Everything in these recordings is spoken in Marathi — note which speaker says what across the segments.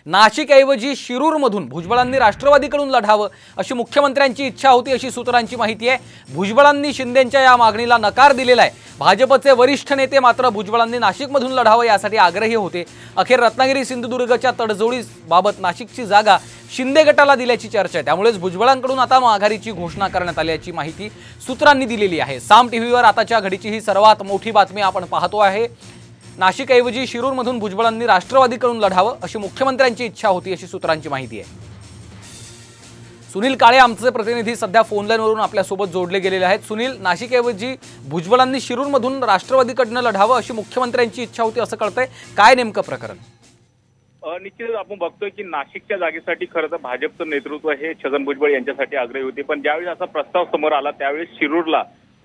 Speaker 1: नाशिकऐवजी शिरूरमधून भुजबळांनी राष्ट्रवादीकडून लढावं अशी मुख्यमंत्र्यांची इच्छा होती अशी सूत्रांची माहिती आहे। भुजबळांनी शिंदेंच्या या मागणीला नकार दिलेला आहे। भाजपचे वरिष्ठ नेते मात्र भुजबळांनी नाशिकमधून लढावं यासाठी आग्रही होते। अखेर रत्नागिरी सिंधुदुर्गच्या तडजोडीबाबत नाशिकची जागा शिंदे गटाला दिल्याची चर्चा आहे। त्यामुळेच भुजबळांकडून आता माघारीची घोषणा करण्यात आल्याची माहिती सूत्रांनी दिलेली आहे। साम टीव्हीवर आताच्या घडीची ही सर्वात मोठी बातमी आपण पाहतो आहे। नाशिकऐवजी शिरूरमधून भुजबळांनी राष्ट्रवादीकडून लढावं अशी मुख्यमंत्र्यांची इच्छा होती अशी सूत्रांची माहिती आहे। सुनील काळे आमचे प्रतिनिधी सध्या फोन लाईनवरून आपल्या सोबत जोडले गेलेले आहेत। सुनील, नाशिकऐवजी भुजबळांनी शिरूरमधून राष्ट्रवादीकडून लढावं अशी मुख्यमंत्र्यांची इच्छा होती असं कळतंय, काय नेमकं प्रकरण?
Speaker 2: निश्चितच आपण बघतोय की नाशिकच्या जागेसाठी खरं तर भाजपचं नेतृत्व हे छगन भुजबळ यांच्यासाठी आग्रही होते, पण ज्यावेळी असा प्रस्ताव समोर आला त्यावेळी शिरूरला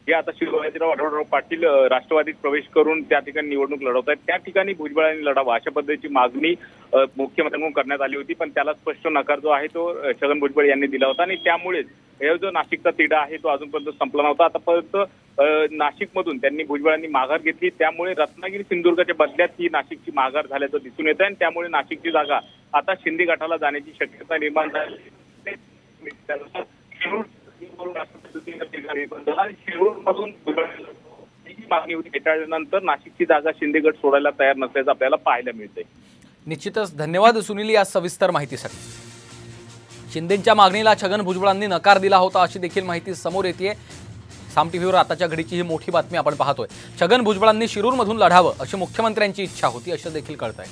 Speaker 2: जे आता शिवराजराव आढळराव पाटील राष्ट्रवादीत प्रवेश करून त्या ठिकाणी निवडणूक लढवत आहेत, त्या ठिकाणी भुजबळांनी लढावा अशा पद्धतीची मागणी मुख्यमंत्र्यांकडून करण्यात आली होती, पण त्याला स्पष्ट नकार जो आहे तो छगन भुजबळ यांनी दिला होता आणि त्यामुळेच हे जो नाशिकचा तिढा आहे तो अजूनपर्यंत संपला नव्हता। आतापर्यंत नाशिकमधून त्यांनी भुजबळांनी माघार घेतली, त्यामुळे रत्नागिरी सिंधुदुर्गच्या बदल्यात ही नाशिकची माघार झाल्याचं दिसून येत आहे आणि त्यामुळे नाशिकची जागा आता शिंदे गटाला जाण्याची शक्यता निर्माण झाली। मागणी होती त्याच्यानंतर नाशिकची जागा शिंदे गट सोडायला तयार नसल्याचं आपल्याला पाहायला मिळतंय।
Speaker 1: निश्चितच धन्यवाद सुनील या सविस्तर माहितीसाठी। शिंदेंच्या मागणीला छगन भुजबळांनी नकार दिला होता अशी देखील माहिती समोर येते। साम टीव्हीवर आताच्या घडीची ही मोठी बातमी आपण पाहतोय। छगन भुजबळांनी शिरूरमधून लढावं अशी मुख्यमंत्र्यांची इच्छा होती असं देखील कळतंय।